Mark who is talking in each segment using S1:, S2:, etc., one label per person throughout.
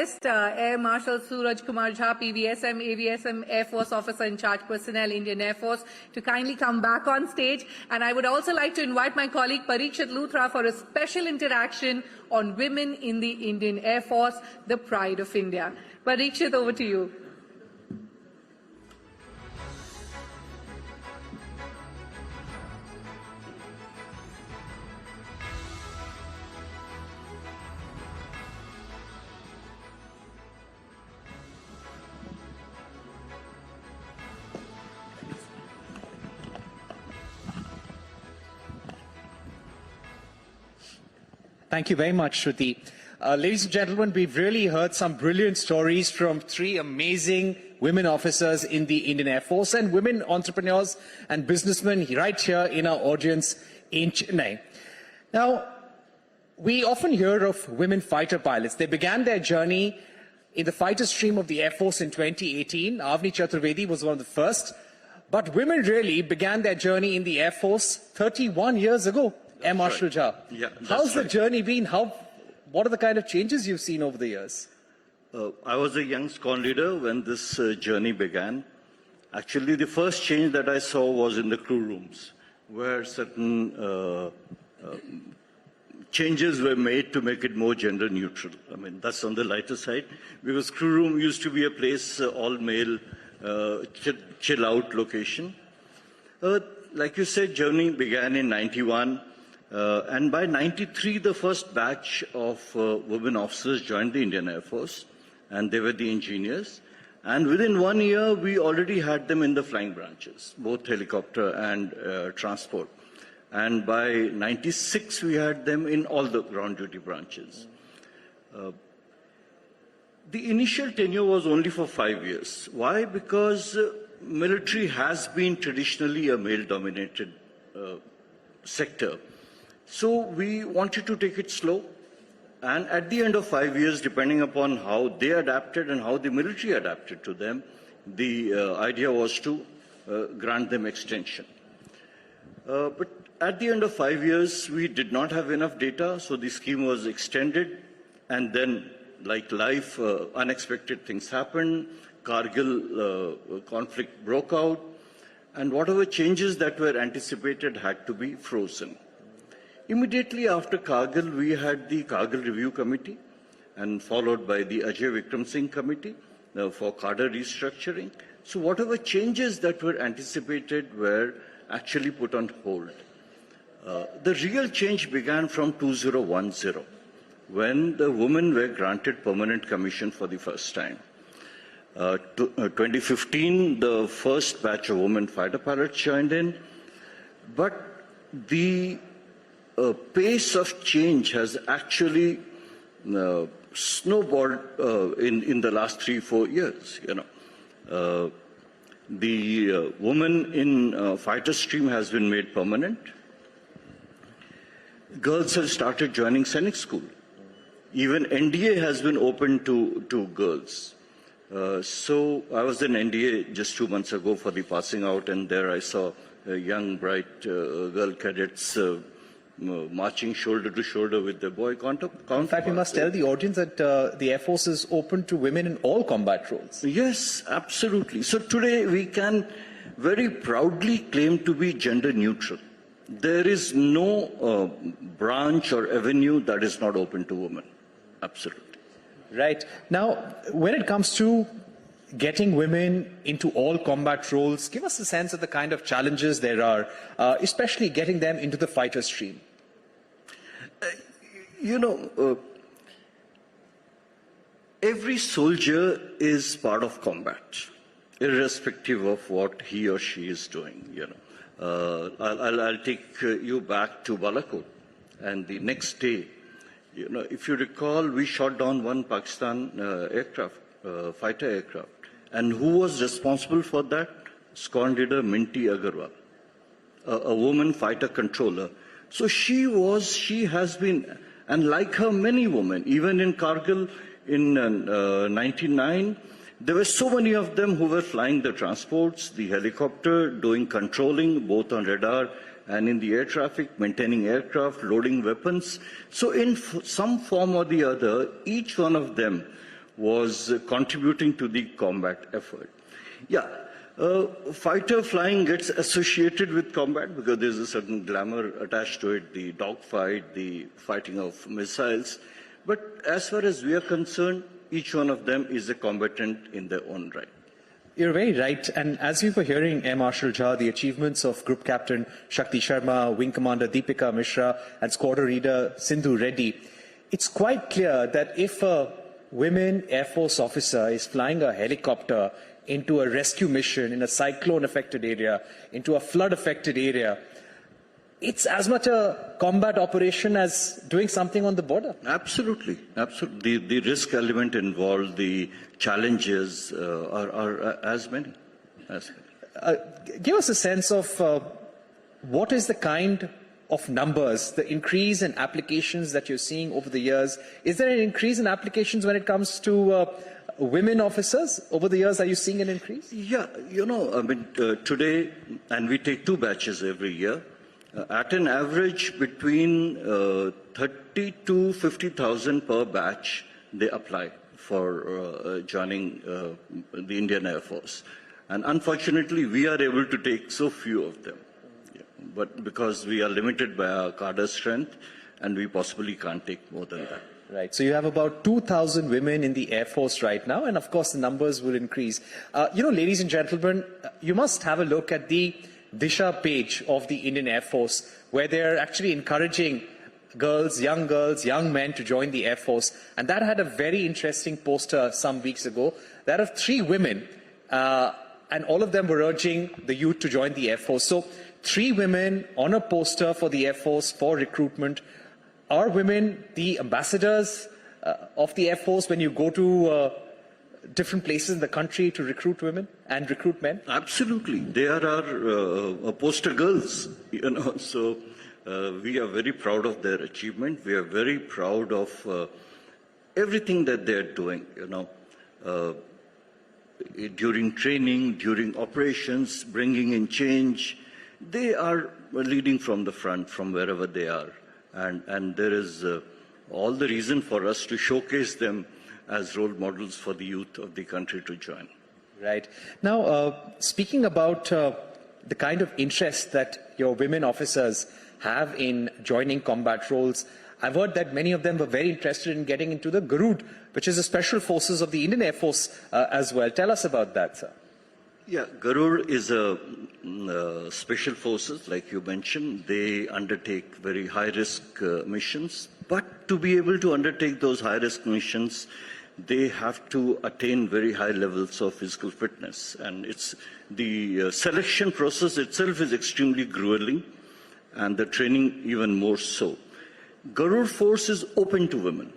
S1: request Air Marshal Suraj Kumar Jha, PVSM, AVSM, Air Force Officer in Charge Personnel, Indian Air Force, to kindly come back on stage. And I would also like to invite my colleague Parikshit Luthra for a special interaction on women in the Indian Air Force, the pride of India. Parikshit, over to you.
S2: Thank you very much, Shruti. Ladies and gentlemen, we've really heard some brilliant stories from three amazing women officers in the Indian Air Force and women entrepreneurs and businessmen right here in our audience in Chennai. Now, we often hear of women fighter pilots. They began their journey in the fighter stream of the Air Force in 2018. Avni Chaturvedi was one of the first. But women really began their journey in the Air Force 31 years ago. Air Marshal Jha.
S3: Yeah,
S2: how's the journey been? What are the kind of changes you've seen over the years?
S3: I was a young squad leader when this journey began. Actually, the first change that I saw was in the crew rooms, where certain changes were made to make it more gender neutral. I mean, that's on the lighter side, because crew room used to be a place, all male, chill out location. Like you said, journey began in 91. And by 93, the first batch of women officers joined the Indian Air Force, and they were the engineers. And within 1 year, we already had them in the flying branches, both helicopter and transport. And by 96, we had them in all the ground duty branches. The initial tenure was only for 5 years. Why? Because military has been traditionally a male-dominated sector. So we wanted to take it slow, and at the end of 5 years, depending upon how they adapted and how the military adapted to them, the idea was to grant them extension. But at the end of 5 years, we did not have enough data, so the scheme was extended, and then, like life, unexpected things happened. Kargil conflict broke out, and whatever changes that were anticipated had to be frozen. Immediately after Kargil, we had the Kargil Review Committee, and followed by the Ajay Vikram Singh Committee for cadre restructuring. So whatever changes that were anticipated were actually put on hold. The real change began from 2010, when the women were granted permanent commission for the first time. 2015, the first batch of women fighter pilots joined in, but the pace of change has actually snowballed in the last 3-4 years. The woman in fighter stream has been made permanent. Girls have started joining Sainik school. Even NDA has been open to girls. So I was in NDA just 2 months ago for the passing out, and there I saw young, bright girl cadets marching shoulder to shoulder with their boy counterparts.
S2: In fact, we must tell the audience that the Air Force is open to women in all combat roles.
S3: Yes, absolutely. So today we can very proudly claim to be gender neutral. There is no branch or avenue that is not open to women. Absolutely.
S2: Right. Now, when it comes to getting women into all combat roles, give us a sense of the kind of challenges there are, especially getting them into the fighter stream.
S3: Every soldier is part of combat, irrespective of what he or she is doing. I'll take you back to Balakot, and the next day, if you recall, we shot down one Pakistan aircraft, fighter aircraft. And who was responsible for that? Squad leader Minty Agarwal, a woman fighter controller. So she has been, and like her, many women, even in Kargil in 99, there were so many of them who were flying the transports, the helicopter, doing controlling, both on radar and in the air traffic, maintaining aircraft, loading weapons. So in some form or the other, each one of them was contributing to the combat effort. Yeah, fighter flying gets associated with combat because there's a certain glamour attached to it, the dogfight, the fighting of missiles. But as far as we are concerned, each one of them is a combatant in their own right.
S2: You're very right. And as we were hearing Air Marshal Jha, the achievements of Group Captain Shakti Sharma, Wing Commander Deepika Mishra, and Squadron Leader Sindhu Reddy, it's quite clear that if a women Air Force officer is flying a helicopter into a rescue mission in a cyclone-affected area, into a flood-affected area, it's as much a combat operation as doing something on the border.
S3: Absolutely, absolutely. The risk element involved, the challenges are as many.
S2: Give us a sense of what is the kind of numbers, the increase in applications that you're seeing over the years. Is there an increase in applications when it comes to women officers? Over the years, are you seeing an increase?
S3: Yeah, you know, I mean, today, and we take 2 batches every year, at an average between 30 to 50,000 per batch, they apply for joining the Indian Air Force. And unfortunately, we are able to take so few of them. Yeah. But because we are limited by our cadre strength, and we possibly can't take more than that.
S2: Right. So you have about 2,000 women in the Air Force right now, and of course the numbers will increase. You know, ladies and gentlemen, you must have a look at the Disha page of the Indian Air Force, where they're actually encouraging girls, young men to join the Air Force. And that had a very interesting poster some weeks ago. That of 3 women, and all of them were urging the youth to join the Air Force. So 3 women on a poster for the Air Force for recruitment. Are women the ambassadors of the Air Force when you go to different places in the country to recruit women and recruit men?
S3: Absolutely. They are our poster girls, you know. So we are very proud of their achievement. We are very proud of everything that they are doing, you know. During training, during operations, bringing in change, they are leading from the front, from wherever they are. And there is all the reason for us to showcase them as role models for the youth of the country to join.
S2: Right. Now, speaking about the kind of interest that your women officers have in joining combat roles, I've heard that many of them were very interested in getting into the Garud, which is the special forces of the Indian Air Force as well. Tell us about that, sir.
S3: Yeah, Garud is a special forces, like you mentioned. They undertake very high-risk missions. But to be able to undertake those high-risk missions, they have to attain very high levels of physical fitness. And it's the selection process itself is extremely grueling, and the training even more so. Garud Force is open to women.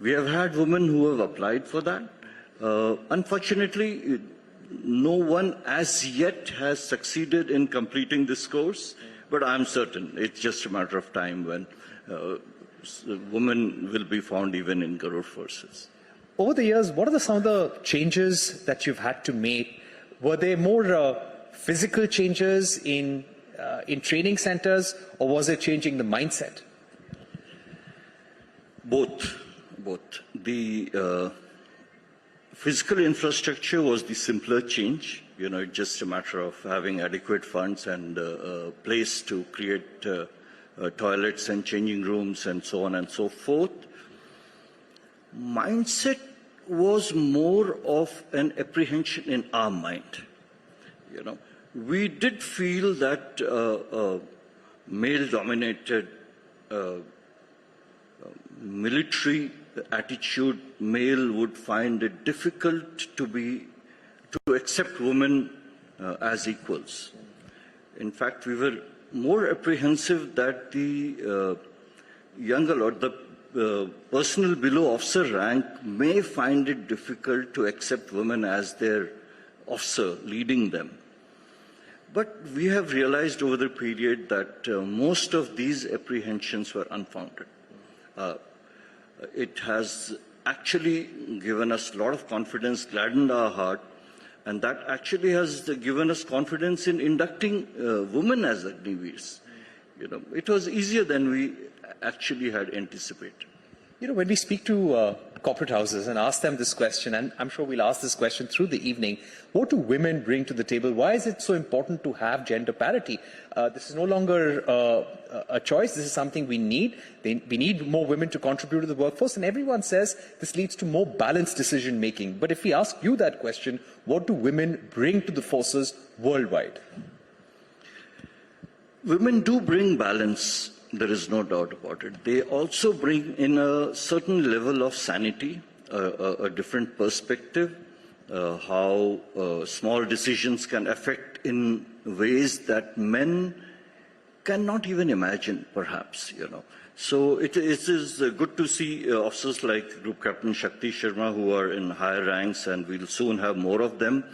S3: We have had women who have applied for that. Unfortunately, no one as yet has succeeded in completing this course, but I'm certain it's just a matter of time when women will be found even in Garud Forces.
S2: Over the years, what are some of the changes that you've had to make? Were there more physical changes in training centers, or was it changing the mindset?
S3: Both. The physical infrastructure was the simpler change. You know, it's just a matter of having adequate funds and a place to create toilets and changing rooms and so on and so forth. Mindset was more of an apprehension in our mind. You know, we did feel that male-dominated military attitude, male would find it difficult to accept women as equals. In fact, we were more apprehensive that the younger or the personnel below officer rank may find it difficult to accept women as their officer leading them. But we have realized over the period that most of these apprehensions were unfounded. It has actually given us a lot of confidence, gladdened our heart, and that actually has given us confidence in inducting women as Agniveers. You know, it was easier than we actually had anticipated.
S2: You know, when we speak to corporate houses and ask them this question, and I'm sure we'll ask this question through the evening. What do women bring to the table? Why is it so important to have gender parity? This is no longer a choice. This is something we need. We need more women to contribute to the workforce, and everyone says this leads to more balanced decision making. But if we ask you that question, what do women bring to the forces worldwide?
S3: Women do bring balance. There is no doubt about it. They also bring in a certain level of sanity, a different perspective, how small decisions can affect in ways that men cannot even imagine, perhaps, So it is good to see officers like Group Captain Shakti Sharma, who are in higher ranks, and we'll soon have more of them.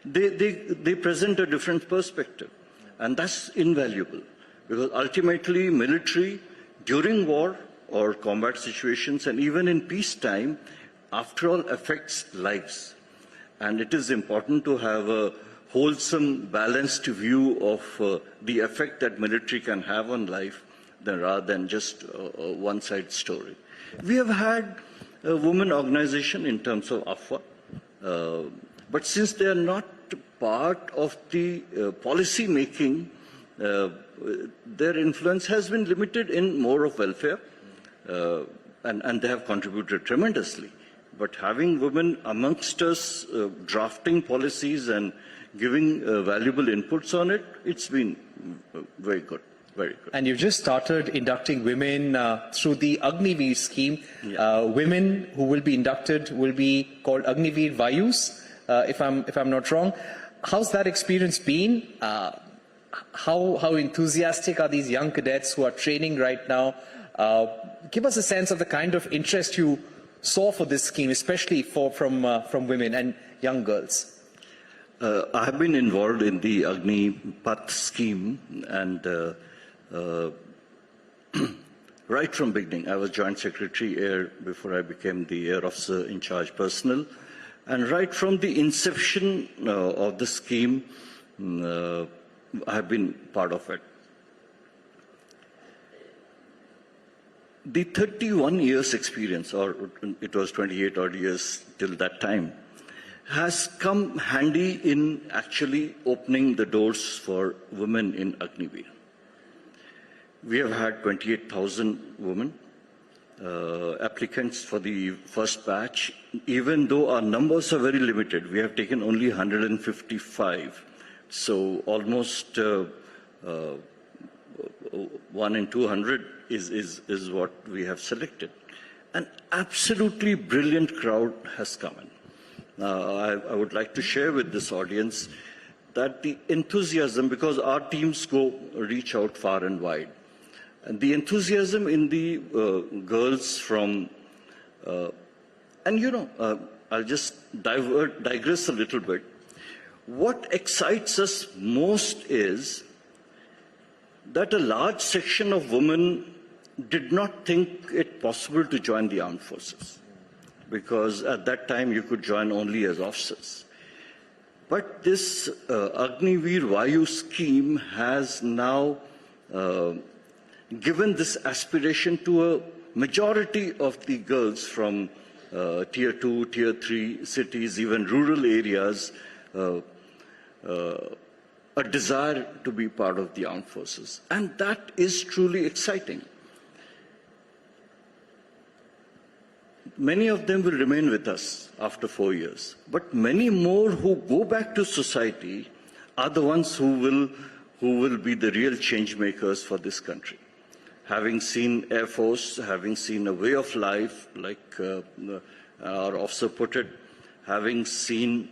S3: They present a different perspective, and that's invaluable. Because ultimately, military, during war or combat situations, and even in peacetime, after all, affects lives. And it is important to have a wholesome, balanced view of the effect that military can have on life, rather than just a one-side story. We have had a women organization in terms of AFWA, but since they are not part of the policy making, their influence has been limited in more of welfare, and they have contributed tremendously. But having women amongst us drafting policies and giving valuable inputs on it, it's been very good. Very good.
S2: And you've just started inducting women through the Agniveer scheme. Yeah. Women who will be inducted will be called Agniveer Vayus, if I'm not wrong. How's that experience been? How enthusiastic are these young cadets who are training right now? Give us a sense of the kind of interest you saw for this scheme, especially from women and young girls.
S3: I have been involved in the Agnipath scheme, and right from beginning, I was Joint Secretary Air before I became the Air Officer in Charge Personnel, and right from the inception of the scheme, I have been part of it. The 31 years experience, or it was 28 odd years till that time, has come handy in actually opening the doors for women in Agniveer. We have had 28,000 women applicants for the first batch. Even though our numbers are very limited, we have taken only 155. So almost 1 in 200 is what we have selected. An absolutely brilliant crowd has come in. I would like to share with this audience that the enthusiasm, because our teams reach out far and wide, and the enthusiasm in the girls from, I'll just digress a little bit. What excites us most is that a large section of women did not think it possible to join the armed forces, because at that time you could join only as officers. But this Agniveer Vayu scheme has now given this aspiration to a majority of the girls from Tier 2, Tier 3 cities, even rural areas, a desire to be part of the armed forces. And that is truly exciting. Many of them will remain with us after 4 years, but many more who go back to society are the ones who will be the real change makers for this country. Having seen Air Force, having seen a way of life, like our officer put it, having seen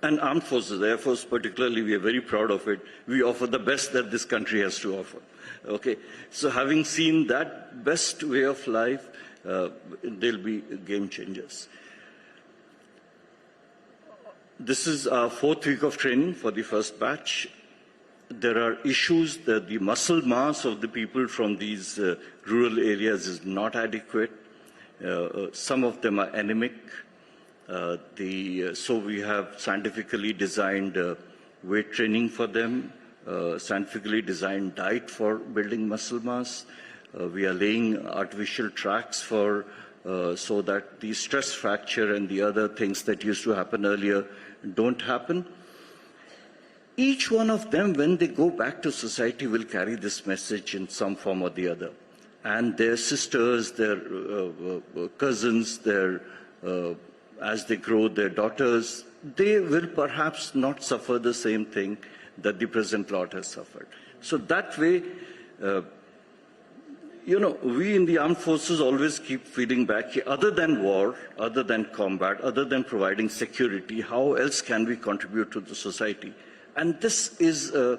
S3: and armed forces, Air Force particularly, we are very proud of it. We offer the best that this country has to offer. Okay, so having seen that best way of life, they'll be game changers. This is our 4th week of training for the first batch. There are issues that the muscle mass of the people from these rural areas is not adequate. Some of them are anemic. So we have scientifically designed weight training for them, scientifically designed diet for building muscle mass. We are laying artificial tracks for so that the stress fracture and the other things that used to happen earlier don't happen. Each one of them, when they go back to society, will carry this message in some form or the other. And their sisters, their cousins, as they grow, their daughters, they will perhaps not suffer the same thing that the present lot has suffered. So that way, we in the armed forces always keep feeding back, other than war, other than combat, other than providing security, how else can we contribute to the society? And this is a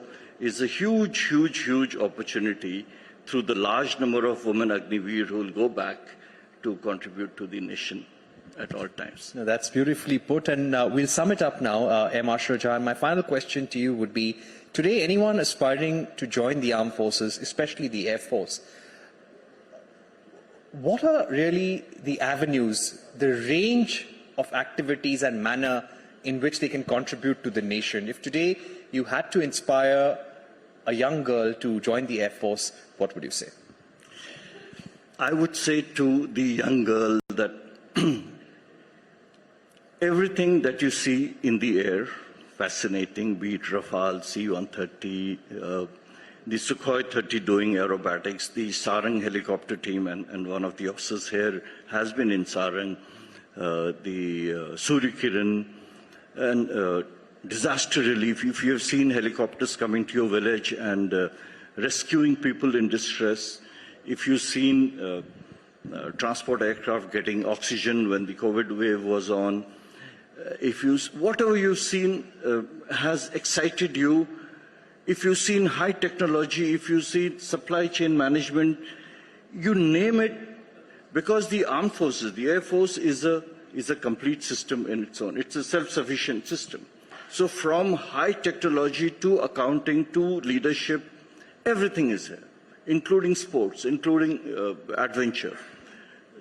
S3: huge, huge, huge opportunity through the large number of women Agniveer who will go back to contribute to the nation at all times.
S2: No, that's beautifully put, and we'll sum it up now, Air Marshal Jha. My final question to you would be, today anyone aspiring to join the armed forces, especially the Air Force, what are really the avenues, the range of activities and manner in which they can contribute to the nation? If today you had to inspire a young girl to join the Air Force, what would you say?
S3: I would say to the young girl that everything that you see in the air, fascinating, be it Rafale, C-130, the Sukhoi 30 doing aerobatics, the Sarang helicopter team, and one of the officers here has been in Sarang, the Surya Kiran, and disaster relief. If you have seen helicopters coming to your village and rescuing people in distress, if you've seen transport aircraft getting oxygen when the COVID wave was on, whatever you've seen has excited you. If you've seen high technology, if you've seen supply chain management, you name it, because the armed forces, the Air Force is a complete system in its own. It's a self-sufficient system. So from high technology to accounting to leadership, everything is here, including sports, including adventure.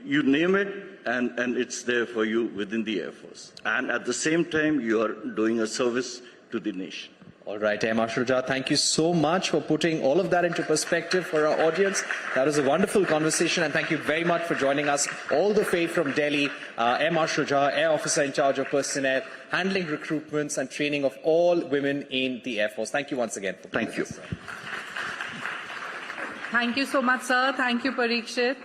S3: You name it, and it's there for you within the Air Force. And at the same time, you are doing a service to the nation.
S2: All right, Air Marshal Jha, thank you so much for putting all of that into perspective for our audience. That was a wonderful conversation, and thank you very much for joining us all the way from Delhi. Air Marshal Jha, Air Officer in charge of personnel, handling recruitments and training of all women in the Air Force. Thank you once again.
S3: Thank you.
S1: Thank you so much, sir. Thank you, Parikshit.